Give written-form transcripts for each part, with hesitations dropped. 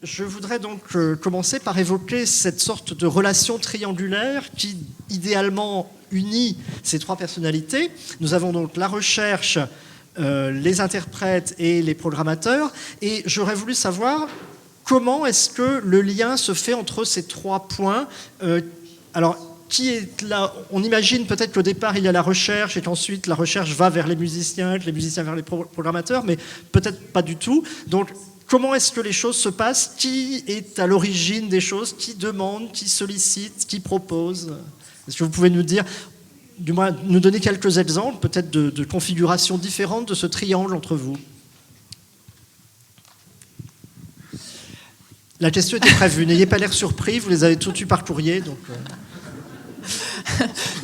Je voudrais donc commencer par évoquer cette sorte de relation triangulaire qui, idéalement, unit ces trois personnalités. Nous avons donc la recherche, les interprètes et les programmateurs. Et j'aurais voulu savoir comment est-ce que le lien se fait entre ces trois points. Alors, qui est là? On imagine peut-être qu'au départ, il y a la recherche et qu'ensuite, la recherche va vers les musiciens, que les musiciens vers les programmateurs, mais peut-être pas du tout. Donc, comment est-ce que les choses se passent? Qui est à l'origine des choses? Qui demande? Qui sollicite? Qui propose? Est-ce que vous pouvez nous dire, du moins nous donner quelques exemples, peut-être de configurations différentes de ce triangle entre vous? La question était prévue, n'ayez pas l'air surpris, vous les avez tous eus par courrier. Donc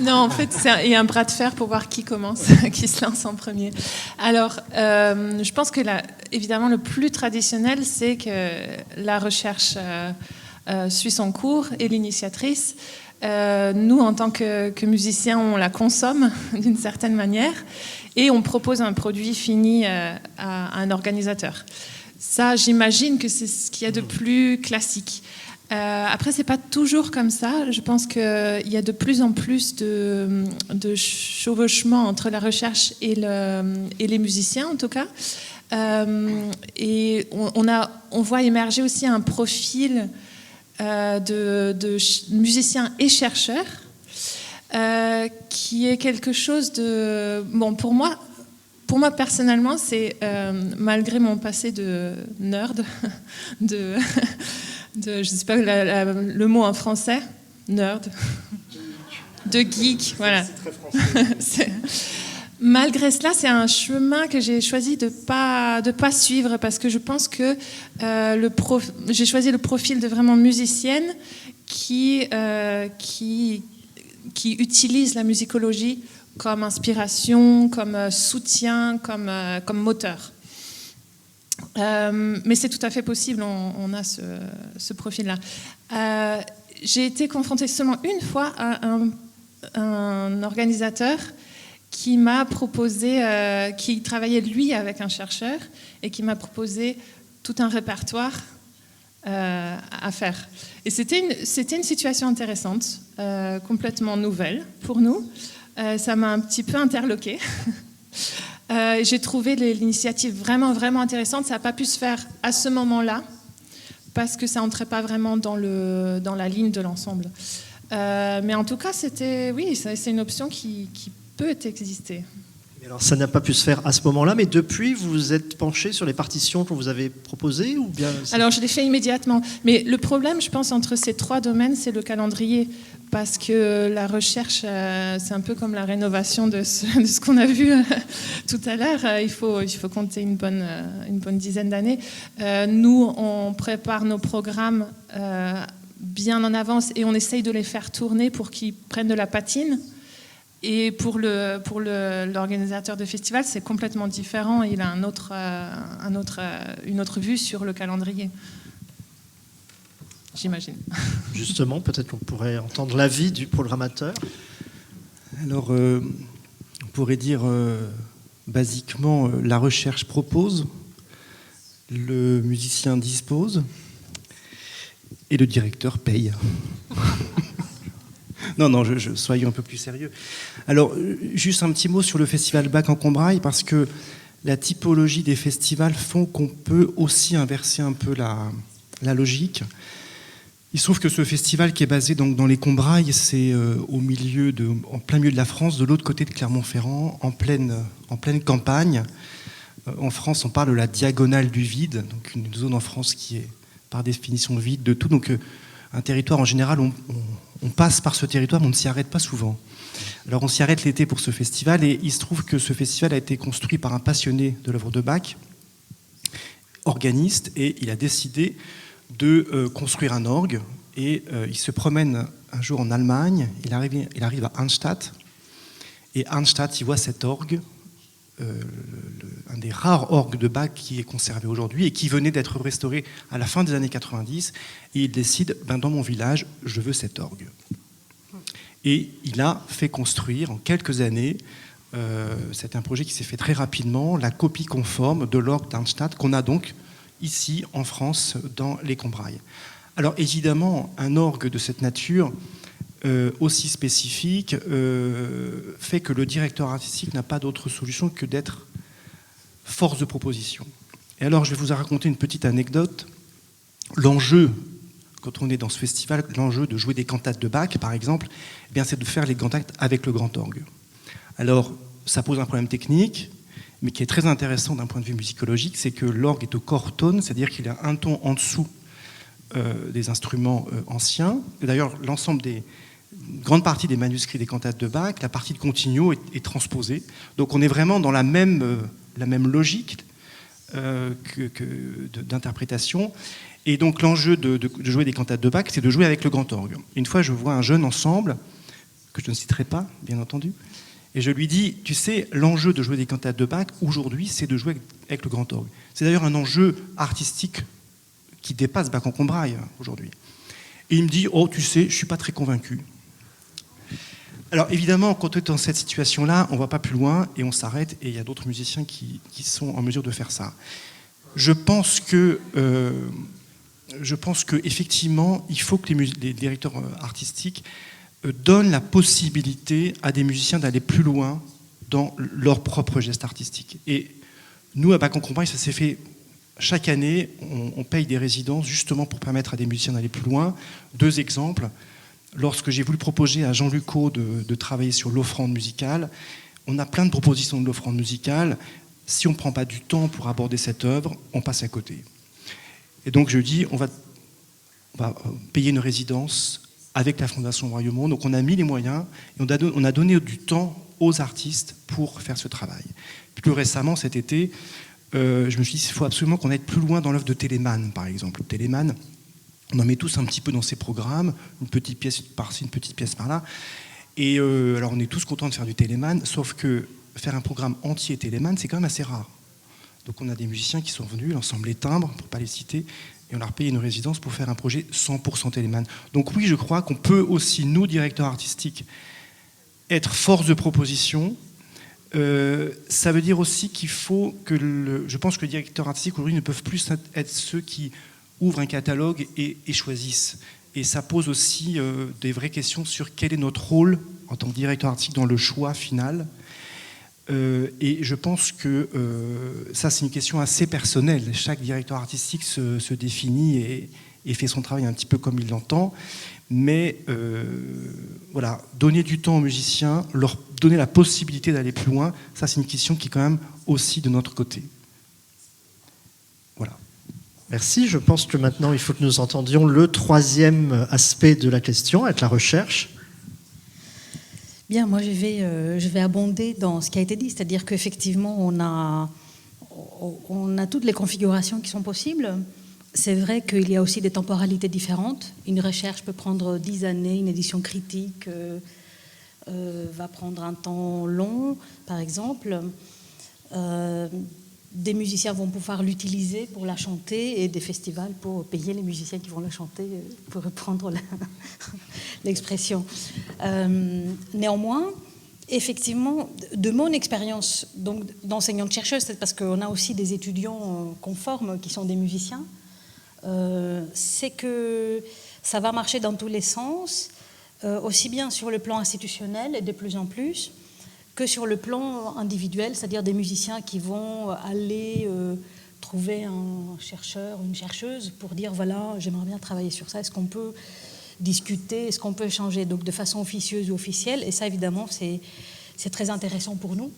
Non, en fait, il y a un bras de fer pour voir qui commence, qui se lance en premier. Alors, je pense que évidemment, le plus traditionnel, c'est que la recherche suit son cours et l'initiatrice. Nous, en tant que musiciens, on la consomme d'une certaine manière et on propose un produit fini à un organisateur. Ça, j'imagine que c'est ce qu'il y a de plus classique. Après, c'est pas toujours comme ça. Je pense qu'il y a de plus en plus de chevauchement entre la recherche et les musiciens, en tout cas. Et on voit émerger aussi un profil de musiciens et chercheurs qui est quelque chose de... Bon, pour moi personnellement, c'est malgré mon passé de nerd, je ne sais pas le mot en français, nerd, de geek, voilà. C'est très français. Malgré cela, c'est un chemin que j'ai choisi de pas suivre parce que je pense que j'ai choisi le profil de vraiment musicienne qui utilise la musicologie comme inspiration, comme soutien, comme moteur. Mais c'est tout à fait possible, on a ce profil-là. J'ai été confrontée seulement une fois à un organisateur qui m'a proposé, qui travaillait lui avec un chercheur et qui m'a proposé tout un répertoire à faire. Et c'était une situation intéressante, complètement nouvelle pour nous. Ça m'a un petit peu interloquée. J'ai trouvé l'initiative vraiment, vraiment intéressante. Ça n'a pas pu se faire à ce moment-là parce que ça n'entrait pas vraiment dans la ligne de l'ensemble. Mais en tout cas, c'est une option qui peut exister. Alors, ça n'a pas pu se faire à ce moment-là, mais depuis, vous vous êtes penché sur les partitions qu'on vous avait proposées ou bien... Alors, je l'ai fait immédiatement. Mais le problème, je pense, entre ces trois domaines, c'est le calendrier. Parce que la recherche, c'est un peu comme la rénovation de ce qu'on a vu tout à l'heure. Il faut compter une bonne dizaine d'années. Nous, on prépare nos programmes bien en avance et on essaye de les faire tourner pour qu'ils prennent de la patine. Et pour l'organisateur de festival, c'est complètement différent. Il a une autre vue sur le calendrier. J'imagine. Justement, peut-être qu'on pourrait entendre l'avis du programmateur. Alors, on pourrait dire basiquement, la recherche propose, le musicien dispose et le directeur paye. Non, soyons un peu plus sérieux. Alors, juste un petit mot sur le festival Bach en Combrailles, parce que la typologie des festivals font qu'on peut aussi inverser un peu la logique. Il se trouve que ce festival qui est basé donc dans les Combrailles, c'est en plein milieu de la France, de l'autre côté de Clermont-Ferrand, en pleine campagne. En France, on parle de la diagonale du vide, donc une zone en France qui est par définition vide de tout. Donc un territoire en général, on passe par ce territoire, mais on ne s'y arrête pas souvent. Alors on s'y arrête l'été pour ce festival, et il se trouve que ce festival a été construit par un passionné de l'œuvre de Bach, organiste, et il a décidé de construire un orgue, et il se promène un jour en Allemagne, il arrive à Arnstadt, et Arnstadt, il voit cet orgue, un des rares orgues de Bach qui est conservé aujourd'hui et qui venait d'être restauré à la fin des années 90, et il décide, dans mon village, je veux cet orgue. Et il a fait construire en quelques années, c'est un projet qui s'est fait très rapidement, la copie conforme de l'orgue d'Arnstadt qu'on a donc ici, en France, dans les Combrailles. Alors évidemment, un orgue de cette nature, aussi spécifique, fait que le directeur artistique n'a pas d'autre solution que d'être force de proposition. Et alors, je vais vous raconter une petite anecdote. L'enjeu, quand on est dans ce festival, l'enjeu de jouer des cantates de Bach, par exemple, eh bien, c'est de faire les cantates avec le grand orgue. Alors, ça pose un problème technique, mais qui est très intéressant d'un point de vue musicologique, c'est que l'orgue est au core tone, c'est-à-dire qu'il a un ton en dessous des instruments anciens. Et d'ailleurs, grande partie des manuscrits des cantates de Bach, la partie de continuo est transposée. Donc on est vraiment dans la même logique d'interprétation. Et donc l'enjeu de jouer des cantates de Bach, c'est de jouer avec le grand orgue. Une fois, je vois un jeune ensemble, que je ne citerai pas, bien entendu, et je lui dis, tu sais, l'enjeu de jouer des cantates de Bach, aujourd'hui, c'est de jouer avec le grand orgue. C'est d'ailleurs un enjeu artistique qui dépasse Bach en Combrailles, aujourd'hui. Et il me dit, oh, tu sais, je ne suis pas très convaincu. Alors évidemment, quand on est dans cette situation-là, on ne va pas plus loin et on s'arrête, et il y a d'autres musiciens qui sont en mesure de faire ça. Je pense que effectivement, il faut que les directeurs artistiques donnent la possibilité à des musiciens d'aller plus loin dans leur propre geste artistique. Et nous, à Bach en Combrailles, ça s'est fait chaque année. On paye des résidences justement pour permettre à des musiciens d'aller plus loin. 2 exemples. Lorsque j'ai voulu proposer à Jean-Luc Caux de travailler sur l'offrande musicale, on a plein de propositions de l'offrande musicale. Si on ne prend pas du temps pour aborder cette œuvre, on passe à côté. Et donc je dis, on va payer une résidence avec la Fondation Royaumont. Donc on a mis les moyens et on a donné du temps aux artistes pour faire ce travail. Plus récemment, cet été, je me suis dit qu'il faut absolument qu'on aille plus loin dans l'œuvre de Telemann, par exemple. Telemann, on en met tous un petit peu dans ses programmes, une petite pièce par-ci, une petite pièce par-là. Et alors on est tous contents de faire du Telemann, sauf que faire un programme entier Telemann, c'est quand même assez rare. Donc on a des musiciens qui sont venus, l'ensemble Les Timbres, pour ne pas les citer, et on leur paye une résidence pour faire un projet 100% Telemann. Donc oui, je crois qu'on peut aussi, nous, directeurs artistiques, être force de proposition. Ça veut dire aussi qu'il faut que je pense que les directeurs artistiques aujourd'hui ne peuvent plus être ceux qui ouvrent un catalogue et choisissent. Et ça pose aussi des vraies questions sur quel est notre rôle en tant que directeur artistique dans le choix final. Et je pense que ça, c'est une question assez personnelle. Chaque directeur artistique se définit et fait son travail un petit peu comme il l'entend. Mais voilà, donner du temps aux musiciens, leur donner la possibilité d'aller plus loin, ça, c'est une question qui est quand même aussi de notre côté. Voilà. Merci. Je pense que maintenant, il faut que nous entendions le 3e aspect de la question, avec la recherche. Bien, moi, je vais abonder dans ce qui a été dit, c'est-à-dire qu'effectivement, on a toutes les configurations qui sont possibles. C'est vrai qu'il y a aussi des temporalités différentes. Une recherche peut prendre 10 années, une édition critique va prendre un temps long, par exemple. Des musiciens vont pouvoir l'utiliser pour la chanter et des festivals pour payer les musiciens qui vont la chanter, pour reprendre l'expression. Néanmoins, effectivement, de mon expérience d'enseignante-chercheuse, c'est parce qu'on a aussi des étudiants qu'on forme qui sont des musiciens, c'est que ça va marcher dans tous les sens, aussi bien sur le plan institutionnel et de plus en plus, que sur le plan individuel, c'est-à-dire des musiciens qui vont aller trouver un chercheur, une chercheuse pour dire voilà, j'aimerais bien travailler sur ça, est-ce qu'on peut discuter, est-ce qu'on peut échanger, donc de façon officieuse ou officielle, et ça évidemment c'est très intéressant pour nous,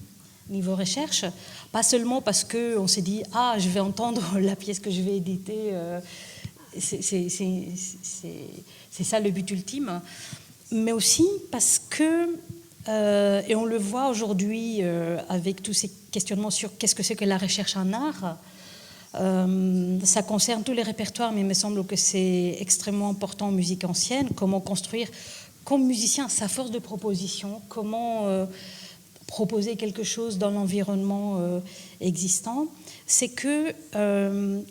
niveau recherche, pas seulement parce qu'on s'est dit ah, je vais entendre la pièce que je vais éditer, c'est ça le but ultime, mais aussi parce que et on le voit aujourd'hui avec tous ces questionnements sur qu'est-ce que c'est que la recherche en art. Ça concerne tous les répertoires, mais il me semble que c'est extrêmement important en musique ancienne. Comment construire, comme musicien, sa force de proposition, comment proposer quelque chose dans l'environnement existant. C'est que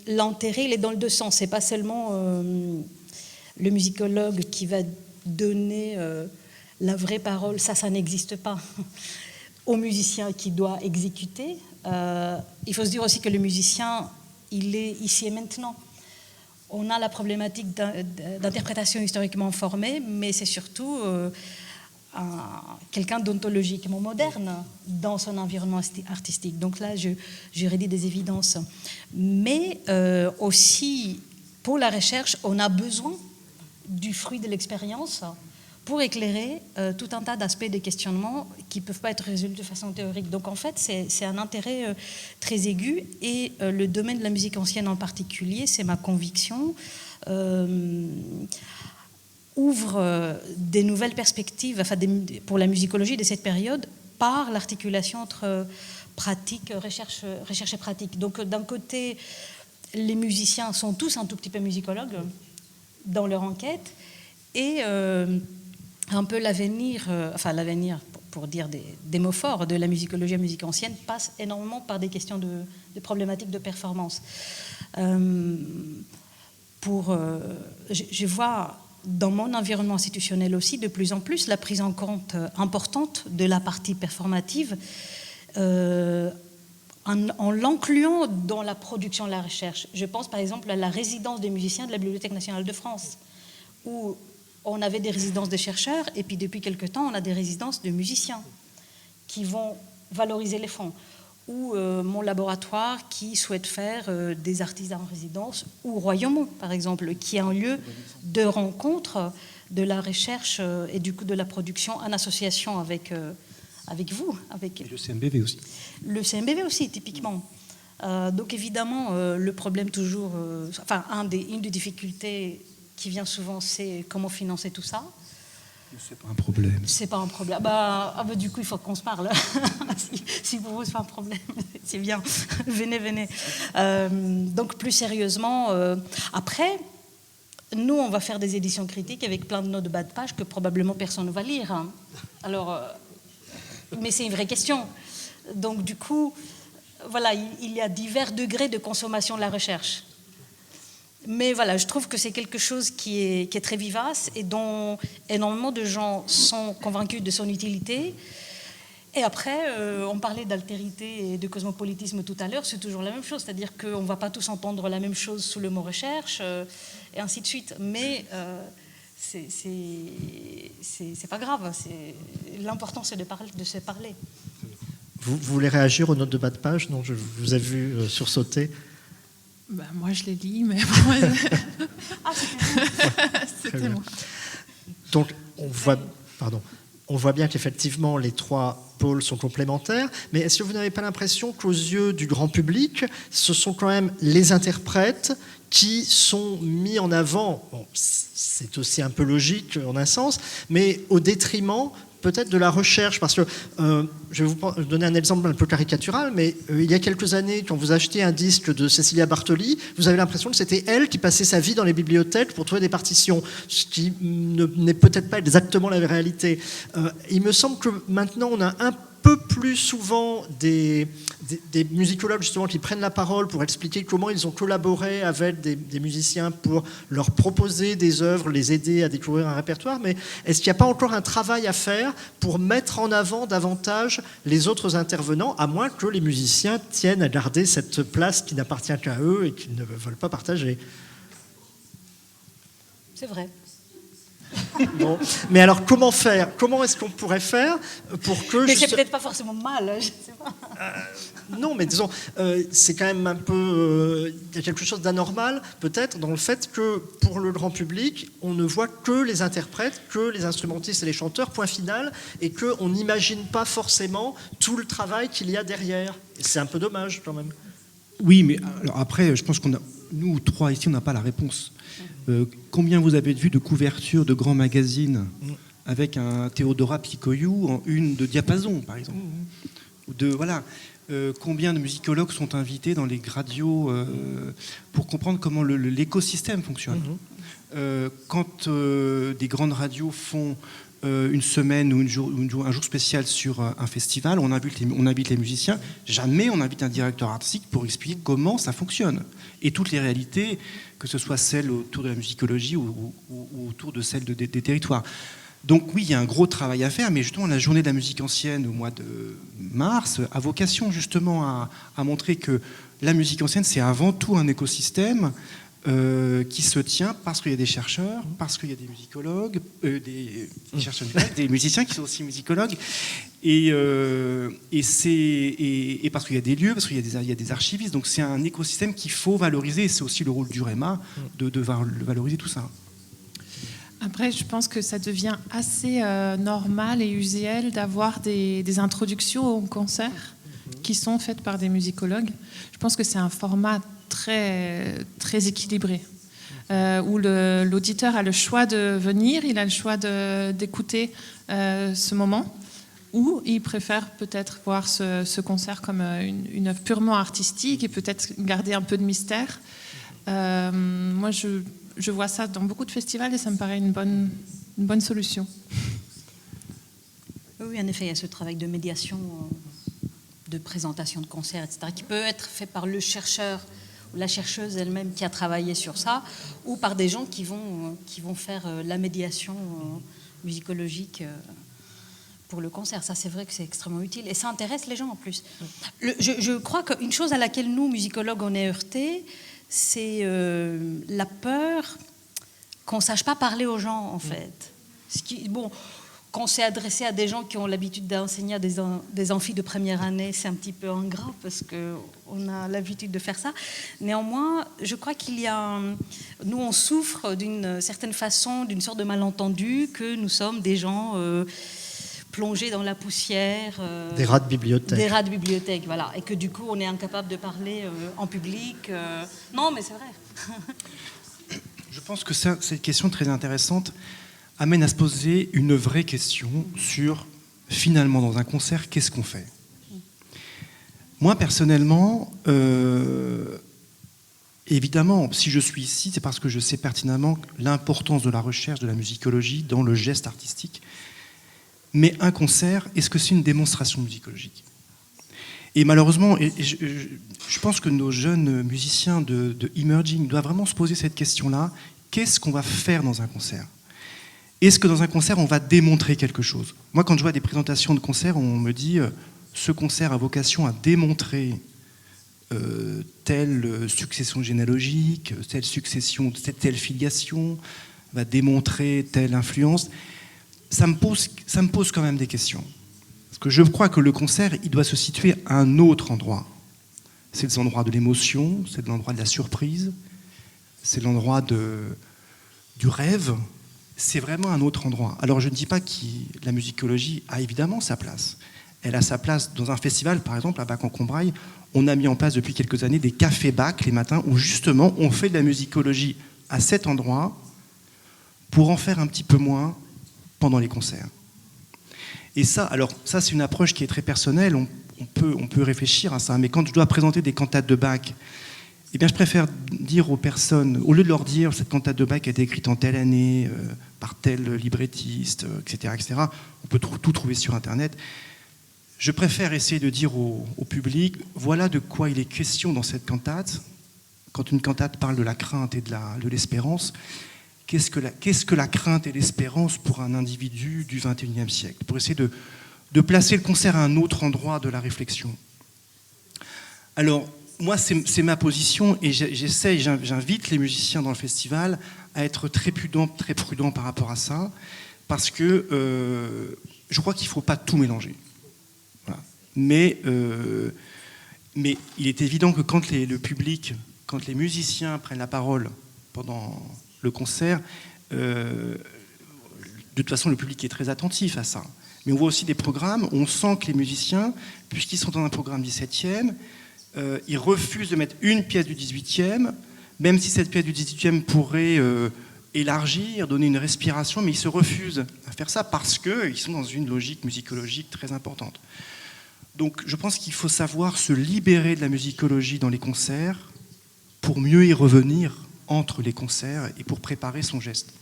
l'intérêt, il est dans le 2 sens. C'est pas seulement le musicologue qui va donner la vraie parole, ça n'existe pas, au musicien qui doit exécuter. Il faut se dire aussi que le musicien, il est ici et maintenant. On a la problématique d'interprétation historiquement formée, mais c'est surtout quelqu'un d'ontologiquement moderne dans son environnement artistique. Donc là, je redis des évidences. Mais aussi, pour la recherche, on a besoin du fruit de l'expérience pour éclairer tout un tas d'aspects des questionnements qui ne peuvent pas être résolus de façon théorique. Donc en fait, c'est un intérêt très aigu, et le domaine de la musique ancienne en particulier, c'est ma conviction, ouvre des nouvelles perspectives pour la musicologie de cette période par l'articulation entre pratique, recherche et pratique. Donc d'un côté, les musiciens sont tous un tout petit peu musicologues dans leur enquête, et un peu l'avenir, pour dire des mots forts, de la musicologie à musique ancienne passe énormément par des questions de problématiques de performance. Je vois dans mon environnement institutionnel aussi de plus en plus la prise en compte importante de la partie performative en l'incluant dans la production de la recherche. Je pense par exemple à la résidence des musiciens de la Bibliothèque nationale de France, où on avait des résidences de chercheurs, et puis depuis quelque temps, on a des résidences de musiciens qui vont valoriser les fonds. Ou mon laboratoire qui souhaite faire des artistes en résidence, ou Royaumont, par exemple, qui est un lieu de rencontre de la recherche et du coup de la production en association avec vous. Et le CMBV aussi. Le CMBV aussi, typiquement. Donc évidemment, le problème toujours... une des difficultés qui vient souvent, c'est comment financer tout ça. C'est pas un problème. C'est pas un problème. Du coup, il faut qu'on se parle. si pour vous, c'est pas un problème, c'est bien. Venez. Donc, plus sérieusement, après, nous, on va faire des éditions critiques avec plein de notes de bas de page que probablement personne ne va lire. Hein. Alors, mais c'est une vraie question. Donc, du coup, voilà, il y a divers degrés de consommation de la recherche. Mais voilà, je trouve que c'est quelque chose qui est très vivace et dont énormément de gens sont convaincus de son utilité. Et après, on parlait d'altérité et de cosmopolitisme tout à l'heure, c'est toujours la même chose. C'est-à-dire qu'on ne va pas tous entendre la même chose sous le mot recherche, et ainsi de suite. Mais c'est pas grave. L'important, c'est de se parler. Vous voulez réagir aux notes de bas de page? Non, je vous ai vu sursauter. Moi, je les lis, mais... C'était moi. Donc, on voit bien qu'effectivement, les trois pôles sont complémentaires, mais est-ce que vous n'avez pas l'impression qu'aux yeux du grand public, ce sont quand même les interprètes qui sont mis en avant? Bon, c'est aussi un peu logique en un sens, mais au détriment peut-être de la recherche, parce que je vais vous donner un exemple un peu caricatural, mais il y a quelques années, quand vous achetez un disque de Cecilia Bartoli, vous avez l'impression que c'était elle qui passait sa vie dans les bibliothèques pour trouver des partitions, ce qui n'est peut-être pas exactement la réalité. Il me semble que maintenant, on a un peu plus souvent des musicologues justement qui prennent la parole pour expliquer comment ils ont collaboré avec des musiciens pour leur proposer des œuvres, les aider à découvrir un répertoire, mais est-ce qu'il n'y a pas encore un travail à faire pour mettre en avant davantage les autres intervenants, à moins que les musiciens tiennent à garder cette place qui n'appartient qu'à eux et qu'ils ne veulent pas partager? C'est vrai. Bon. Mais alors, comment faire? Comment est-ce qu'on pourrait faire pour que... Mais c'est peut-être pas forcément mal, je sais pas. Non, mais disons, c'est quand même un peu... Il y a quelque chose d'anormal, peut-être, dans le fait que, pour le grand public, on ne voit que les interprètes, que les instrumentistes et les chanteurs, point final, et qu'on n'imagine pas forcément tout le travail qu'il y a derrière. Et c'est un peu dommage, quand même. Oui, mais alors après, je pense nous trois ici, on n'a pas la réponse. Combien vous avez vu de couvertures de grands magazines avec un Théodora Picoyou en une de Diapason, par exemple, ou combien de musicologues sont invités dans les gradios pour comprendre comment l'écosystème fonctionne. Quand des grandes radios font une semaine ou un jour spécial sur un festival, on invite les musiciens. Jamais on invite un directeur artistique pour expliquer comment ça fonctionne. Et toutes les réalités, que ce soit celles autour de la musicologie ou autour de celles des territoires. Donc oui, il y a un gros travail à faire, mais justement la journée de la musique ancienne au mois de mars a vocation justement à montrer que la musique ancienne, c'est avant tout un écosystème qui se tient parce qu'il y a des chercheurs, parce qu'il y a des musicologues, des chercheurs des musiciens qui sont aussi musicologues, et parce qu'il y a des lieux, parce qu'il y a des archivistes. Donc c'est un écosystème qu'il faut valoriser, et c'est aussi le rôle du REMA de valoriser tout ça. Après, je pense que ça devient assez normal et usuel d'avoir des introductions au concert qui sont faites par des musicologues. Je pense que c'est un format très, très équilibré, où l'auditeur a le choix de venir, il a le choix d'écouter ce moment, ou il préfère peut-être voir ce concert comme une œuvre purement artistique et peut-être garder un peu de mystère. Moi, je vois ça dans beaucoup de festivals et ça me paraît une bonne solution. Oui, en effet, il y a ce travail de médiation, de présentation de concerts, etc., qui peut être fait par le chercheur ou la chercheuse elle-même qui a travaillé sur ça, ou par des gens qui vont faire la médiation musicologique pour le concert. Ça, c'est vrai que c'est extrêmement utile et ça intéresse les gens en plus. Je crois qu'une chose à laquelle nous, musicologues, on est heurtés, c'est la peur qu'on ne sache pas parler aux gens, en fait. Quand on s'est adressé à des gens qui ont l'habitude d'enseigner à des amphis de première année, c'est un petit peu ingrat parce qu'on a l'habitude de faire ça. Néanmoins, je crois qu'il y a... Nous, on souffre d'une certaine façon, d'une sorte de malentendu, que nous sommes des gens plongés dans la poussière. Des rats de bibliothèque. Des rats de bibliothèque, voilà. Et que du coup, on est incapable de parler en public. Non, mais c'est vrai. Je pense que cette question très intéressante amène à se poser une vraie question sur, finalement, dans un concert, qu'est-ce qu'on fait ? Moi, personnellement, évidemment, si je suis ici, c'est parce que je sais pertinemment l'importance de la recherche, de la musicologie dans le geste artistique. Mais un concert, est-ce que c'est une démonstration musicologique ? Et malheureusement, je pense que nos jeunes musiciens de Emerging doivent vraiment se poser cette question-là. Qu'est-ce qu'on va faire dans un concert ? Est-ce que dans un concert, on va démontrer quelque chose ? Moi, quand je vois des présentations de concerts, on me dit ce concert a vocation à démontrer telle succession généalogique, telle succession, telle filiation, va démontrer telle influence. Ça me pose quand même des questions. Parce que je crois que le concert, il doit se situer à un autre endroit. C'est l'endroit de l'émotion, c'est l'endroit de la surprise, c'est l'endroit du rêve. C'est vraiment un autre endroit. Alors je ne dis pas que la musicologie a évidemment sa place. Elle a sa place dans un festival, par exemple, à Bac-en-Combrailles. On a mis en place depuis quelques années des cafés Bac les matins où justement on fait de la musicologie à cet endroit pour en faire un petit peu moins pendant les concerts. Et ça, c'est une approche qui est très personnelle. On peut réfléchir à ça. Mais quand je dois présenter des cantates de Bach, eh bien, je préfère dire aux personnes, au lieu de leur dire cette cantate de Bach a été écrite en telle année, par tel librettiste, etc., etc., on peut tout trouver sur Internet. Je préfère essayer de dire au public, voilà de quoi il est question dans cette cantate. Quand une cantate parle de la crainte et de l'espérance, qu'est-ce que la crainte et l'espérance pour un individu du XXIe siècle ? Pour essayer de placer le concert à un autre endroit de la réflexion. Alors, moi, c'est ma position et j'invite les musiciens dans le festival à être très prudents par rapport à ça, parce que je crois qu'il ne faut pas tout mélanger. Voilà. Mais il est évident que quand le public, quand les musiciens prennent la parole pendant le concert, de toute façon, le public est très attentif à ça. Mais on voit aussi des programmes où on sent que les musiciens, puisqu'ils sont dans un programme 17e, ils refusent de mettre une pièce du 18e, même si cette pièce du 18e pourrait élargir, donner une respiration, mais ils se refusent à faire ça parce qu'ils sont dans une logique musicologique très importante. Donc je pense qu'il faut savoir se libérer de la musicologie dans les concerts pour mieux y revenir entre les concerts et pour préparer son geste.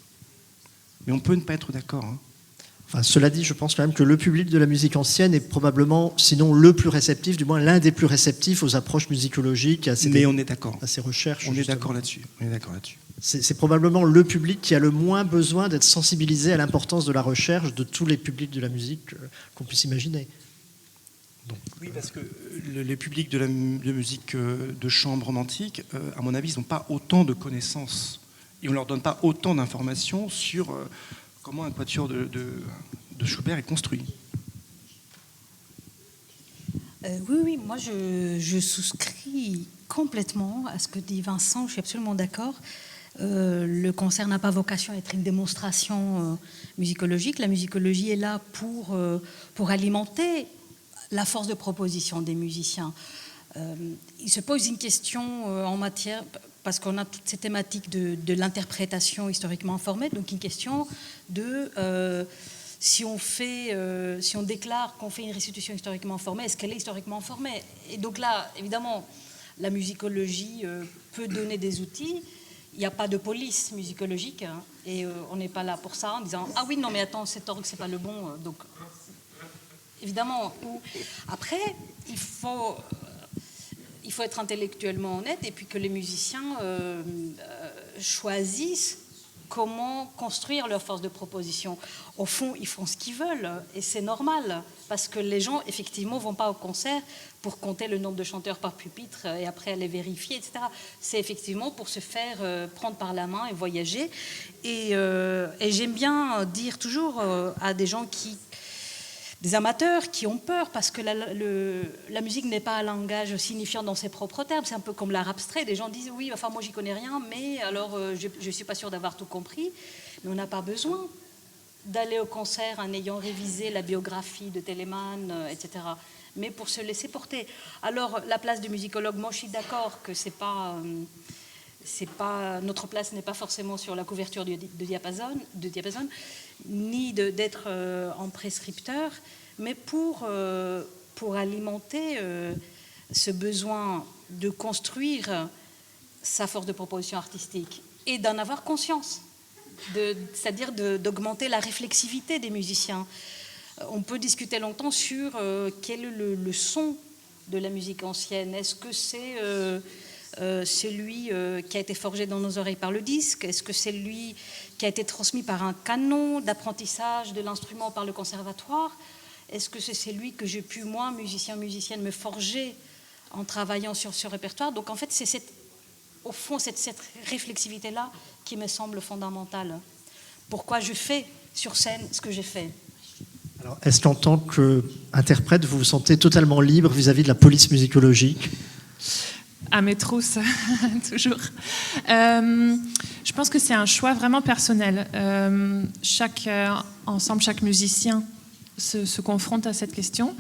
Mais on peut ne pas être d'accord, hein. Enfin, cela dit, je pense quand même que le public de la musique ancienne est probablement, sinon le plus réceptif, du moins l'un des plus réceptifs aux approches musicologiques, à ces recherches. On est d'accord là-dessus. C'est probablement le public qui a le moins besoin d'être sensibilisé à l'importance de la recherche de tous les publics de la musique qu'on puisse imaginer. Oui, parce que les publics de musique de chambre romantique, à mon avis, ils n'ont pas autant de connaissances et on ne leur donne pas autant d'informations sur comment un quatuor de Schubert est construit. Oui, moi je souscris complètement à ce que dit Vincent, je suis absolument d'accord. Le concert n'a pas vocation à être une démonstration musicologique. La musicologie est là pour alimenter la force de proposition des musiciens. Il se pose une question en matière, parce qu'on a toutes ces thématiques de l'interprétation historiquement informée, donc une question de si on déclare qu'on fait une restitution historiquement informée, est-ce qu'elle est historiquement informée? Et donc là, évidemment, la musicologie peut donner des outils. Il n'y a pas de police musicologique, hein, et on n'est pas là pour ça en disant ah oui, non mais attends, cet orgue c'est pas le bon, donc évidemment. Après, il faut être intellectuellement honnête et puis que les musiciens choisissent comment construire leur force de proposition. Au fond, ils font ce qu'ils veulent et c'est normal parce que les gens, effectivement, ne vont pas au concert pour compter le nombre de chanteurs par pupitre et après aller vérifier, etc. C'est effectivement pour se faire prendre par la main et voyager. Et j'aime bien dire toujours à des gens des amateurs qui ont peur parce que la musique n'est pas un langage signifiant dans ses propres termes. C'est un peu comme l'art abstrait. Des gens disent oui, enfin moi j'y connais rien, mais alors je ne suis pas sûre d'avoir tout compris. Mais on n'a pas besoin d'aller au concert en ayant révisé la biographie de Telemann, etc. Mais pour se laisser porter. Alors la place de musicologue, moi je suis d'accord que c'est pas notre place n'est pas forcément sur la couverture de diapason, ni d'être en prescripteur, mais pour alimenter ce besoin de construire sa force de proposition artistique et d'en avoir conscience, c'est-à-dire d'augmenter la réflexivité des musiciens. On peut discuter longtemps sur quel est le son de la musique ancienne. Est-ce que c'est celui qui a été forgé dans nos oreilles par le disque? Est-ce que c'est lui qui a été transmis par un canon d'apprentissage de l'instrument par le conservatoire? Est-ce que c'est celui que j'ai pu, moi, musicienne, me forger en travaillant sur ce répertoire? Donc en fait, c'est au fond cette réflexivité-là qui me semble fondamentale. Pourquoi je fais sur scène ce que j'ai fait? Alors, est-ce qu'en tant qu'interprète, vous vous sentez totalement libre vis-à-vis de la police musicologique? À mes trousses, toujours. Je pense que c'est un choix vraiment personnel. Chaque ensemble, chaque musicien se confronte à cette question.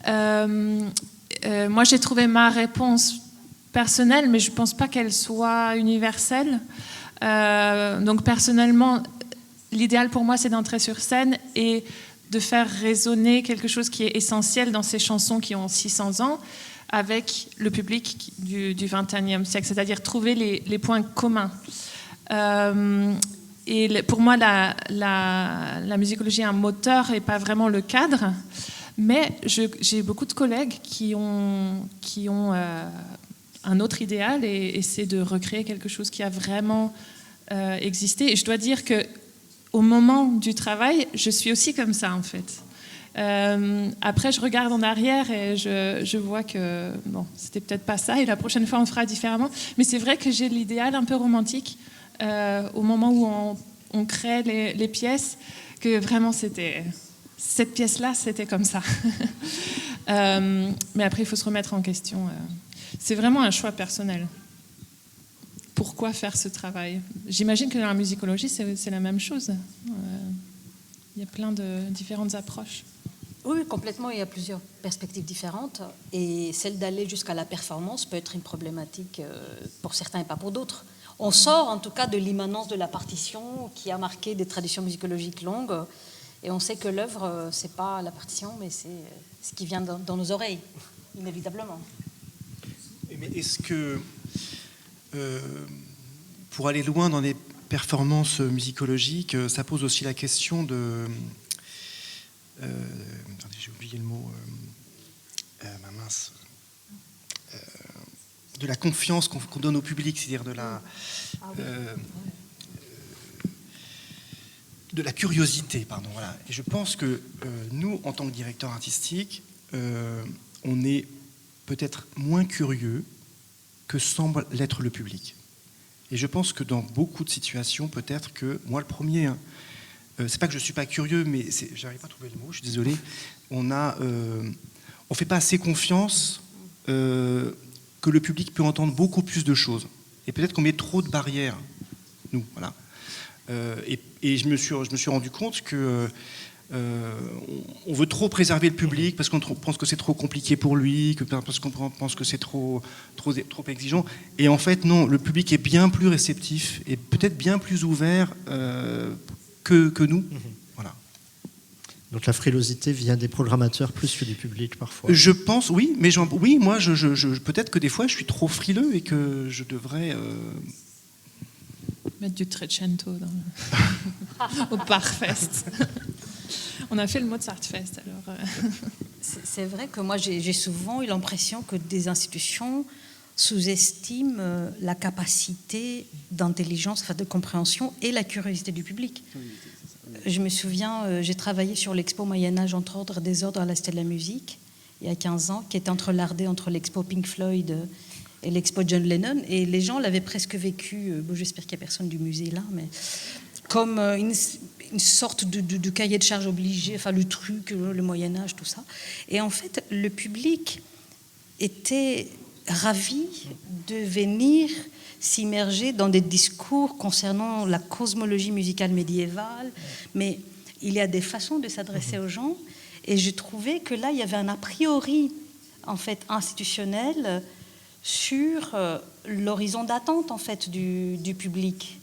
Moi, j'ai trouvé ma réponse personnelle, mais je ne pense pas qu'elle soit universelle. Donc, personnellement, l'idéal pour moi, c'est d'entrer sur scène et de faire résonner quelque chose qui est essentiel dans ces chansons qui ont 600 ans, avec le public du XXIe siècle, c'est-à-dire trouver les points communs. Et pour moi, la musicologie est un moteur et pas vraiment le cadre, mais j'ai beaucoup de collègues qui ont un autre idéal et essaient de recréer quelque chose qui a vraiment existé. Et je dois dire qu'au moment du travail, je suis aussi comme ça, en fait. Après, je regarde en arrière et je vois que bon, c'était peut-être pas ça et la prochaine fois on fera différemment. Mais c'est vrai que j'ai l'idéal un peu romantique au moment où on crée les pièces, que vraiment c'était cette pièce-là, c'était comme ça. Mais après, il faut se remettre en question. C'est vraiment un choix personnel. Pourquoi faire ce travail? J'imagine que dans la musicologie, c'est la même chose. Il y a plein de différentes approches. Oui, complètement. Il y a plusieurs perspectives différentes. Et celle d'aller jusqu'à la performance peut être une problématique pour certains et pas pour d'autres. On sort en tout cas de l'immanence de la partition qui a marqué des traditions musicologiques longues. Et on sait que l'œuvre, c'est pas la partition, mais c'est ce qui vient dans nos oreilles, inévitablement. Mais est-ce que, pour aller loin dans les performances musicologiques, ça pose aussi la question de... j'ai oublié le mot. De la confiance qu'on donne au public, c'est-à-dire de la curiosité, pardon. Voilà. Et je pense que nous, en tant que directeurs artistiques, on est peut-être moins curieux que semble l'être le public. Et je pense que dans beaucoup de situations, peut-être que, moi le premier, hein, c'est pas que je suis pas curieux, mais j'arrive pas à trouver le mot, je suis désolé, on fait pas assez confiance que le public peut entendre beaucoup plus de choses. Et peut-être qu'on met trop de barrières, nous, voilà. Et je me suis rendu compte que on veut trop préserver le public parce qu'on pense que c'est trop compliqué pour lui, parce qu'on pense que c'est trop exigeant. Et en fait, non, le public est bien plus réceptif et peut-être bien plus ouvert que nous. Voilà. Donc la frilosité vient des programmateurs plus que du public parfois. Je pense, oui, mais moi, peut-être que des fois, je suis trop frileux et que je devrais... Mettre du Trecento au Parfest. On a fait le Mozart Fest, alors... C'est vrai que moi, j'ai souvent eu l'impression que des institutions sous-estiment la capacité d'intelligence, enfin de compréhension et la curiosité du public. Je me souviens, j'ai travaillé sur l'expo Moyen-Âge entre ordre et désordre à la Cité de la Musique, il y a 15 ans, qui était entrelardée entre l'expo Pink Floyd et l'expo John Lennon, et les gens l'avaient presque vécu, j'espère qu'il n'y a personne du musée là, mais comme une sorte de cahier de charge obligé, enfin le truc, le Moyen-Âge, tout ça. Et en fait, le public était ravi de venir s'immerger dans des discours concernant la cosmologie musicale médiévale, mais il y a des façons de s'adresser aux gens, et je trouvais que là, il y avait un a priori, en fait, institutionnel sur l'horizon d'attente, en fait, du public.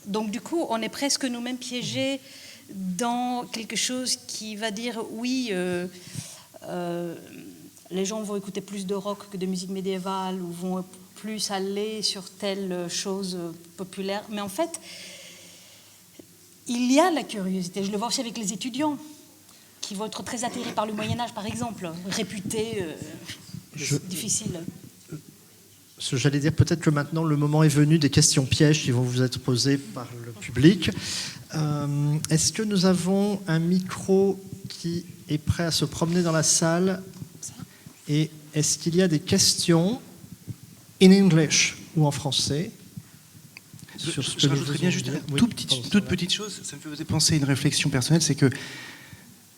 Donc, du coup, on est presque nous-mêmes piégés dans quelque chose qui va dire, oui, les gens vont écouter plus de rock que de musique médiévale, ou vont plus aller sur telle chose populaire. Mais en fait, il y a la curiosité. Je le vois aussi avec les étudiants, qui vont être très attirés par le Moyen-Âge, par exemple, réputé difficile. J'allais dire peut-être que maintenant le moment est venu des questions pièges qui vont vous être posées par le public. Est-ce que nous avons un micro qui est prêt à se promener dans la salle? Et est-ce qu'il y a des questions in English ou en français sur ce que je rajouterais bien juste une toute petite chose, ça me faisait penser à une réflexion personnelle, c'est que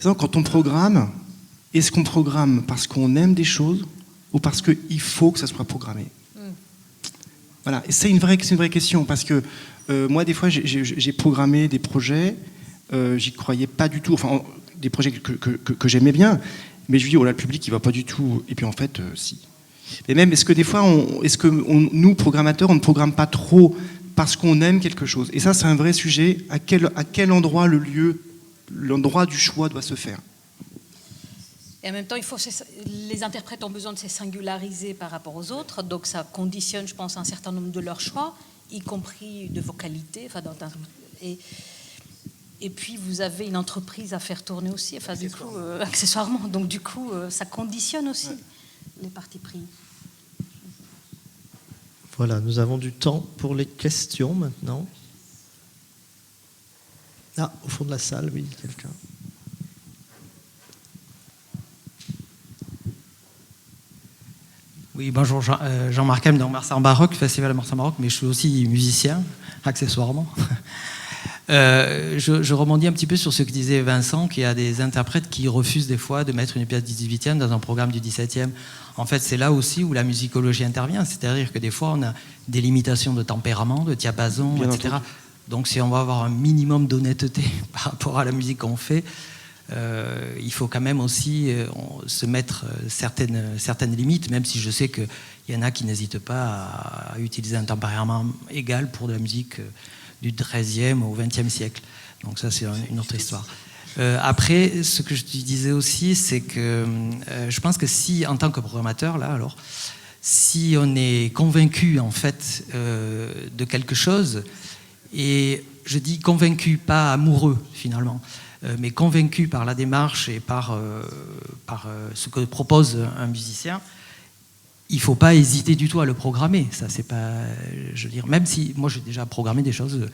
quand on programme, est-ce qu'on programme parce qu'on aime des choses ou parce qu'il faut que ça soit programmé? Voilà, et c'est une vraie question, parce que moi, des fois, j'ai programmé des projets, j'y croyais pas du tout, enfin, des projets que j'aimais bien, mais je me dis, oh là, le public, il va pas du tout, et puis en fait, si. Et même, est-ce que des fois, nous, programmateurs, on ne programme pas trop parce qu'on aime quelque chose? Et ça, c'est un vrai sujet. À quel endroit l'endroit du choix doit se faire? Et en même temps, les interprètes ont besoin de se singulariser par rapport aux autres, donc ça conditionne, je pense, un certain nombre de leurs choix, y compris de vocalité. Enfin, et puis, vous avez une entreprise à faire tourner aussi, enfin, du coup, accessoirement. Donc, du coup, ça conditionne aussi les partis pris. Voilà, nous avons du temps pour les questions maintenant. Ah, au fond de la salle, oui, quelqu'un. Oui, bonjour, Jean-Marc M. dans Marsan Baroque, Festival de Marsan Baroque, mais je suis aussi musicien, accessoirement. Je rebondis un petit peu sur ce que disait Vincent, qu'il y a des interprètes qui refusent des fois de mettre une pièce du 18e dans un programme du 17e. En fait, c'est là aussi où la musicologie intervient, c'est-à-dire que des fois, on a des limitations de tempérament, de diapason, bien etc. Entendu. Donc, si on va avoir un minimum d'honnêteté par rapport à la musique qu'on fait, il faut quand même aussi se mettre certaines limites, même si je sais qu'il y en a qui n'hésitent pas à utiliser un tempérament égal pour de la musique du XIIIe au XXe siècle. Donc ça, c'est une autre histoire. Après, ce que je te disais aussi, c'est que je pense que si, en tant que programmateur, là, alors, si on est convaincu, en fait, de quelque chose, et je dis convaincu, pas amoureux, finalement, mais convaincu par la démarche et par ce que propose un musicien, il ne faut pas hésiter du tout à le programmer. Ça, c'est pas, je veux dire, même si moi j'ai déjà programmé des choses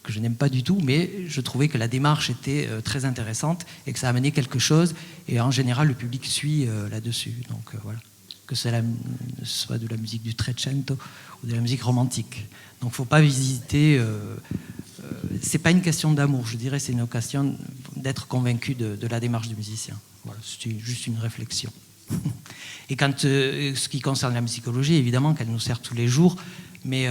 que je n'aime pas du tout, mais je trouvais que la démarche était très intéressante et que ça amenait quelque chose. Et en général, le public suit là-dessus. Donc voilà, que ce soit de la musique du Trecento ou de la musique romantique. Donc il ne faut pas visiter. C'est pas une question d'amour, je dirais, c'est une occasion d'être convaincu de la démarche du musicien. Voilà, c'est juste une réflexion. Et quand ce qui concerne la musicologie, évidemment qu'elle nous sert tous les jours, mais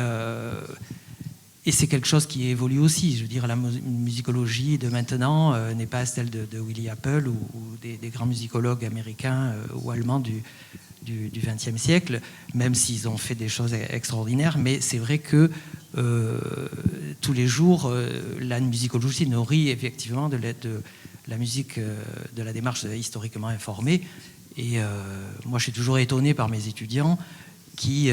et c'est quelque chose qui évolue aussi. Je veux dire, la musicologie de maintenant n'est pas celle de Willy Apple ou des grands musicologues américains ou allemands du XXe siècle, même s'ils ont fait des choses extraordinaires. Mais c'est vrai que tous les jours, la musicologie nourrit effectivement de la musique, de la démarche historiquement informée. Et moi, je suis toujours étonné par mes étudiants qui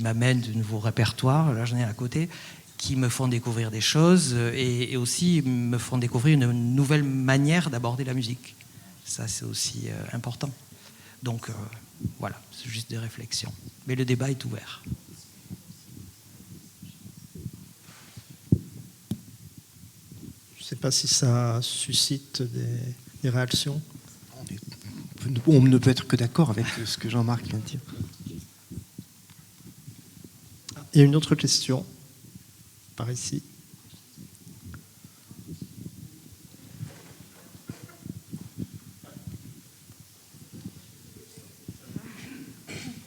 m'amènent de nouveaux répertoires, là j'en ai à côté, qui me font découvrir des choses et aussi me font découvrir une nouvelle manière d'aborder la musique. Ça, c'est aussi important. Donc, voilà, c'est juste des réflexions. Mais le débat est ouvert. Je ne sais pas si ça suscite des réactions. On ne peut être que d'accord avec ce que Jean-Marc vient de dire. Il y a une autre question, par ici.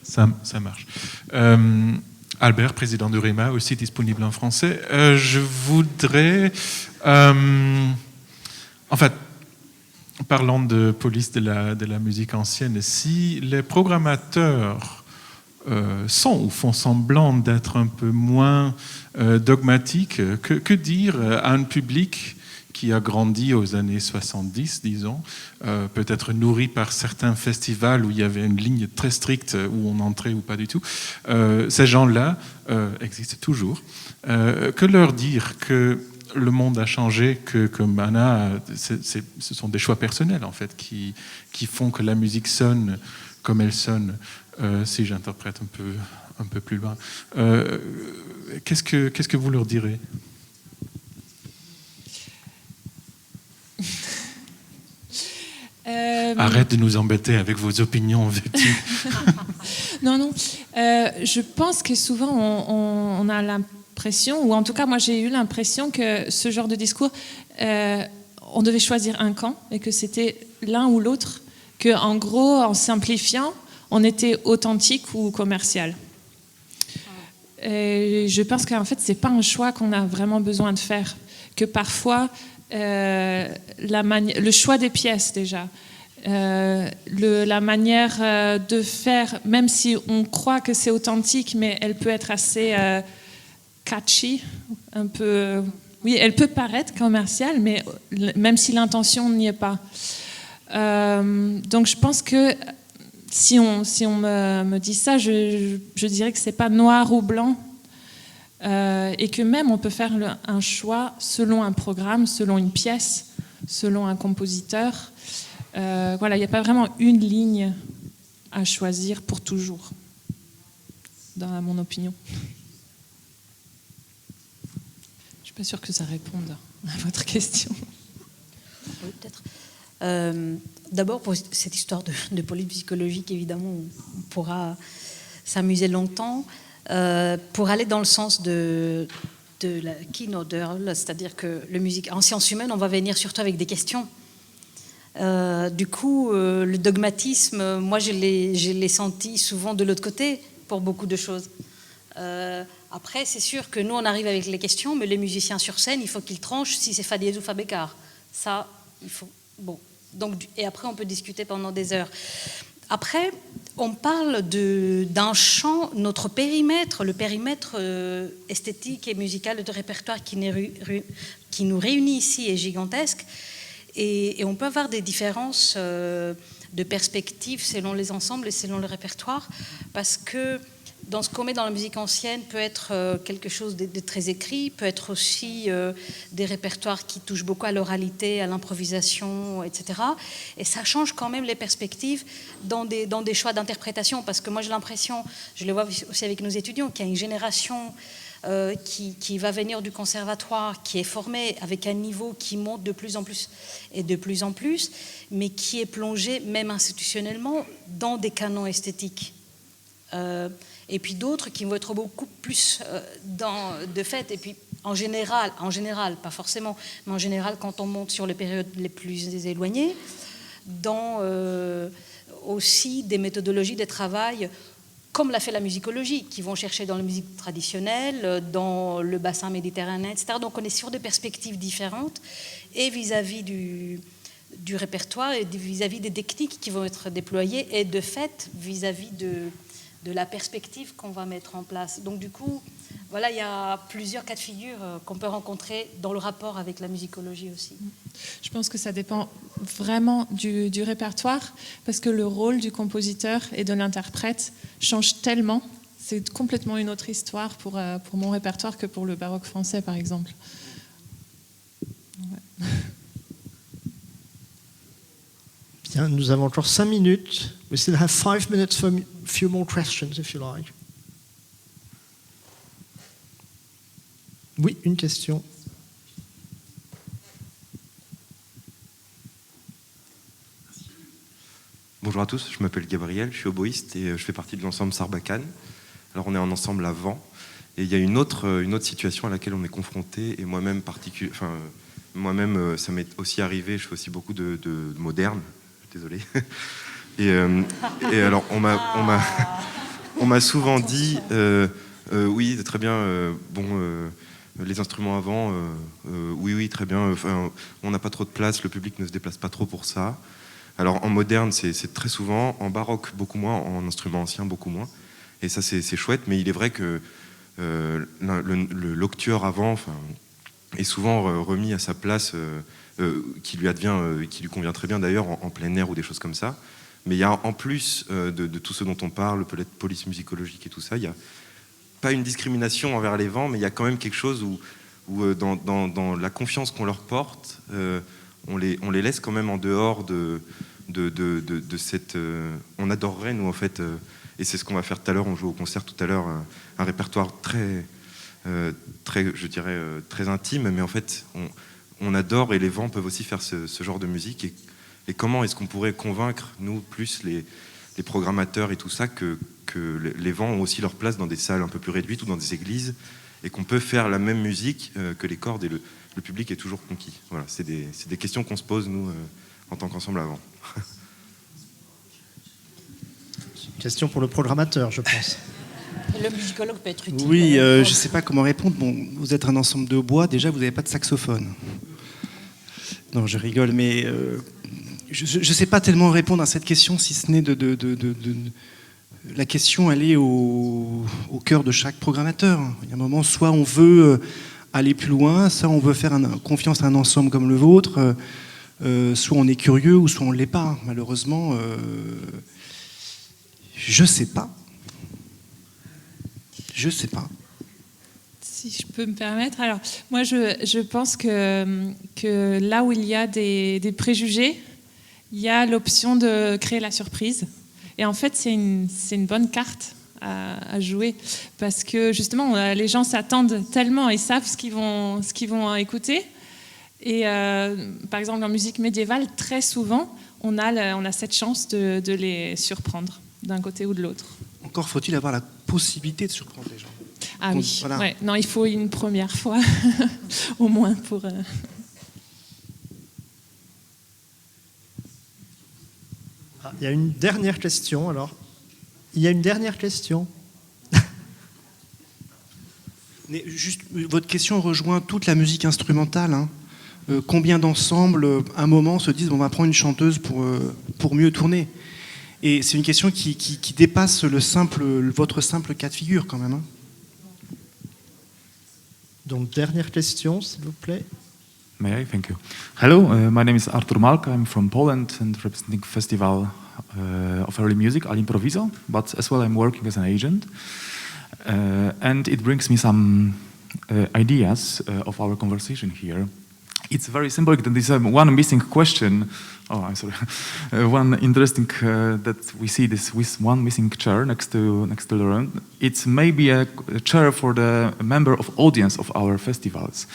Ça marche. Albert, président de REMA, aussi disponible en français. Je voudrais... en fait, parlant de police de la musique ancienne, si les programmateurs sont ou font semblant d'être un peu moins dogmatiques, que dire à un public qui a grandi aux années 70, disons, peut-être nourri par certains festivals où il y avait une ligne très stricte où on entrait ou pas du tout. Ces gens-là existent toujours. Que leur dire que le monde a changé, que maintenant, ce sont des choix personnels, en fait, qui font que la musique sonne comme elle sonne, si j'interprète un peu plus loin. Qu'est-ce que vous leur direz ? Arrête de nous embêter avec vos opinions vêtues. Non. Je pense que souvent, on a l'impression, ou en tout cas, moi, j'ai eu l'impression que ce genre de discours, on devait choisir un camp et que c'était l'un ou l'autre, que, en gros, en simplifiant, on était authentique ou commercial. Et je pense qu'en fait, c'est pas un choix qu'on a vraiment besoin de faire. Que parfois, le choix des pièces déjà, la manière de faire, même si on croit que c'est authentique, mais elle peut être assez catchy, un peu. Oui, elle peut paraître commerciale, mais même si l'intention n'y est pas. Donc je pense que si on me dit ça, je dirais que c'est pas noir ou blanc. Et que même on peut faire un choix selon un programme, selon une pièce, selon un compositeur. Voilà, il n'y a pas vraiment une ligne à choisir pour toujours, dans mon opinion. Je ne suis pas sûre que ça réponde à votre question. Oui, peut-être. D'abord, pour cette histoire de police psychologique, évidemment, on pourra s'amuser longtemps. Pour aller dans le sens de la keynote, c'est-à-dire que en sciences humaines, on va venir surtout avec des questions. Du coup, le dogmatisme, moi, je l'ai senti souvent de l'autre côté pour beaucoup de choses. Après, c'est sûr que nous, on arrive avec les questions, mais les musiciens sur scène, il faut qu'ils tranchent si c'est fa dièse ou fa bécard. Ça, il faut... Bon. Donc, et après, on peut discuter pendant des heures. Après, on parle d'un champ, notre périmètre, le périmètre esthétique et musical de répertoire qui nous réunit ici est gigantesque. Et on peut avoir des différences de perspective selon les ensembles et selon le répertoire, parce que dans ce qu'on met dans la musique ancienne peut être quelque chose de très écrit, peut être aussi des répertoires qui touchent beaucoup à l'oralité, à l'improvisation, etc. Et ça change quand même les perspectives dans des choix d'interprétation, parce que moi j'ai l'impression, je le vois aussi avec nos étudiants, qu'il y a une génération qui va venir du conservatoire, qui est formé avec un niveau qui monte de plus en plus et de plus en plus, mais qui est plongé, même institutionnellement, dans des canons esthétiques. Et puis d'autres qui vont être beaucoup plus de fait, et puis en général, pas forcément, mais en général, quand on monte sur les périodes les plus éloignées, dans aussi des méthodologies de travail comme l'a fait la musicologie, qui vont chercher dans la musique traditionnelle, dans le bassin méditerranéen, etc. Donc on est sur des perspectives différentes, et vis-à-vis du répertoire, et vis-à-vis des techniques qui vont être déployées, et de fait, vis-à-vis de la perspective qu'on va mettre en place. Donc du coup, voilà, il y a plusieurs cas de figure qu'on peut rencontrer dans le rapport avec la musicologie aussi. Je pense que ça dépend vraiment du répertoire, parce que le rôle du compositeur et de l'interprète change tellement. C'est complètement une autre histoire pour mon répertoire que pour le baroque français, par exemple. Ouais. Bien, nous avons encore 5 minutes. We still have 5 minutes for a few more questions, if you like. Oui, une question. Bonjour à tous, je m'appelle Gabriel, je suis oboïste et je fais partie de l'ensemble Sarbacane. Alors on est en ensemble à vent, et il y a une autre situation à laquelle on est confronté, et moi-même ça m'est aussi arrivé, je fais aussi beaucoup de moderne, désolé. Et alors on m'a souvent dit oui, très bien, les instruments avant, oui, très bien, on n'a pas trop de place, le public ne se déplace pas trop pour ça. Alors en moderne, c'est très souvent, en baroque beaucoup moins, en instrument ancien beaucoup moins. Et ça c'est chouette, mais il est vrai que le l'octueur avant est souvent remis à sa place, qui lui convient très bien d'ailleurs en plein air ou des choses comme ça. Mais il y a en plus de tout ce dont on parle, peut-être police musicologique et tout ça, il y a pas une discrimination envers les vents, mais il y a quand même quelque chose où dans la confiance qu'on leur porte, on les laisse quand même en dehors de cette... on adorerait, nous, en fait, et c'est ce qu'on va faire tout à l'heure, on joue au concert tout à l'heure, un répertoire très, je dirais, très intime, mais en fait, on adore, et les vents peuvent aussi faire ce genre de musique, et comment est-ce qu'on pourrait convaincre, nous, plus les programmateurs et tout ça, que les vents ont aussi leur place dans des salles un peu plus réduites ou dans des églises, et qu'on peut faire la même musique que les cordes, et le public est toujours conquis. Voilà, c'est des questions qu'on se pose, nous, en tant qu'ensemble avant. Question pour le programmateur, je pense. Le musicologue peut être utile. Oui, je ne sais pas comment répondre. Bon, vous êtes un ensemble de bois, déjà vous n'avez pas de saxophone. Non, je rigole, mais je ne sais pas tellement répondre à cette question, si ce n'est la question, elle est au cœur de chaque programmateur. Il y a un moment, soit on veut aller plus loin, soit on veut faire confiance à un ensemble comme le vôtre, soit on est curieux, ou soit on ne l'est pas. Malheureusement, je ne sais pas. Je ne sais pas. Si je peux me permettre, alors moi je pense que là où il y a des préjugés, il y a l'option de créer la surprise. Et en fait, c'est une bonne carte à jouer, parce que justement, les gens s'attendent tellement et savent ce qu'ils vont écouter. Et par exemple, en musique médiévale, très souvent, on a cette chance de les surprendre d'un côté ou de l'autre. Encore faut-il avoir la possibilité de surprendre les gens. Ah donc, oui, voilà. Ouais. Non, il faut une première fois, au moins pour... Il y a une dernière question, alors. Il y a une dernière question. Mais juste, votre question rejoint toute la musique instrumentale. Hein. Combien d'ensembles, à un moment, se disent on va prendre une chanteuse pour mieux tourner. Et c'est une question qui dépasse votre simple cas de figure, quand même. Hein. Donc, dernière question, s'il vous plaît. May I? Thank you. Hello, my name is Artur Malka. I'm from Poland and representing Festival of Early Music, Al Improviso, but as well I'm working as an agent. And it brings me some ideas of our conversation here. it's very symbolic that there's one missing question. Oh, I'm sorry. One interesting that we see this with one missing chair next to Laurent. It's maybe a chair for the member of audience of our festivals,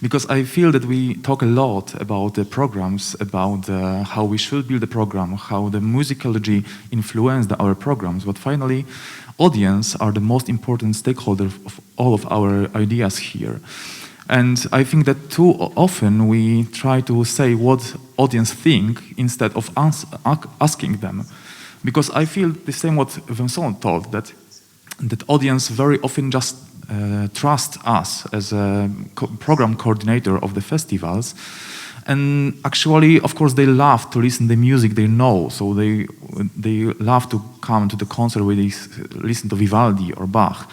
because I feel that we talk a lot about the programs, about how we should build the program, how the musicology influenced our programs, but finally, audience are the most important stakeholder of all of our ideas here. And I think that too often we try to say what audience think instead of asking them. Because I feel the same what Vincent told, that audience very often just trust us as a program coordinator of the festivals. And actually, of course, they love to listen to the music they know. So they love to come to the concert where they listen to Vivaldi or Bach.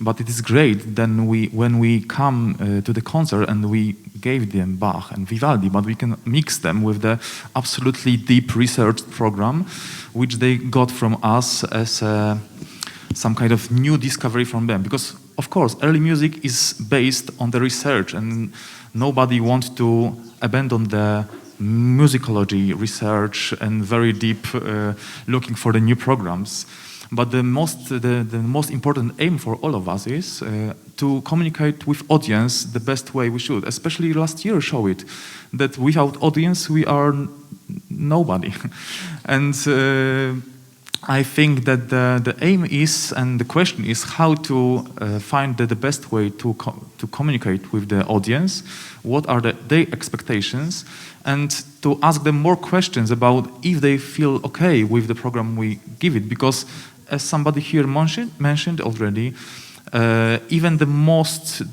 But it is great then when we come to the concert and we gave them Bach and Vivaldi, but we can mix them with the absolutely deep research program, which they got from us as some kind of new discovery from them. Because, of course, early music is based on the research, and nobody wants to abandon the musicology research and very deep looking for the new programs. But the most important aim for all of us is to communicate with audience the best way we should. Especially last year showed it, that without audience we are nobody. And I think that the aim is, and the question is, how to find the best way to communicate with the audience, what are their expectations, and to ask them more questions about if they feel okay with the program we give it. Because as somebody here mentioned already, even the most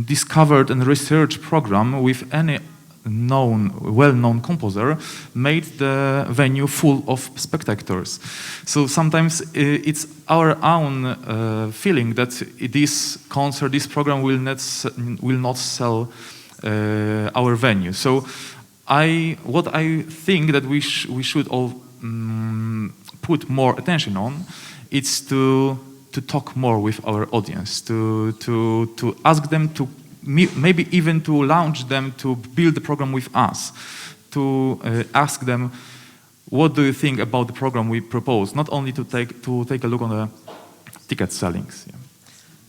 discovered and researched program with any well-known composer made the venue full of spectators. So sometimes it's our own feeling that this concert, this program will not sell our venue. So what I think that we should all put more attention on, it's to talk more with our audience, to ask them to maybe even to launch them to build the program with us, to ask them what do you think about the program we propose, not only to take a look on the ticket sellings. Yeah.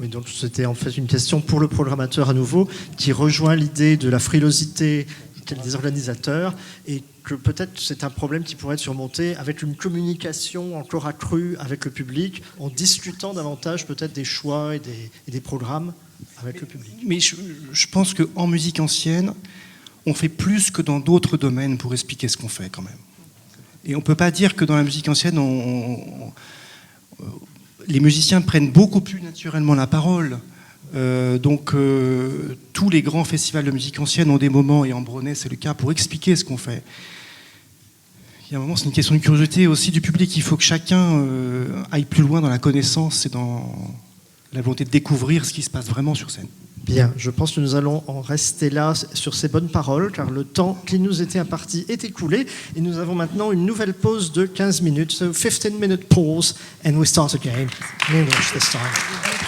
Oui, donc c'était en fait une question pour le programmateur à nouveau, qui rejoint l'idée de la frilosité des organisateurs, et que peut-être c'est un problème qui pourrait être surmonté avec une communication encore accrue avec le public, en discutant davantage peut-être des choix et des programmes avec le public. Mais je pense qu'en musique ancienne, on fait plus que dans d'autres domaines pour expliquer ce qu'on fait quand même. Et on ne peut pas dire que dans la musique ancienne, les musiciens prennent beaucoup plus naturellement la parole. Tous les grands festivals de musique ancienne ont des moments, et en Brunet c'est le cas, pour expliquer ce qu'on fait. Il y a un moment, c'est une question de curiosité aussi du public. Il faut que chacun aille plus loin dans la connaissance et dans la volonté de découvrir ce qui se passe vraiment sur scène. Bien, je pense que nous allons en rester là sur ces bonnes paroles, car le temps qui nous était imparti est écoulé, et nous avons maintenant une nouvelle pause de 15 minutes. So 15-minute pause, and we start again in English this time.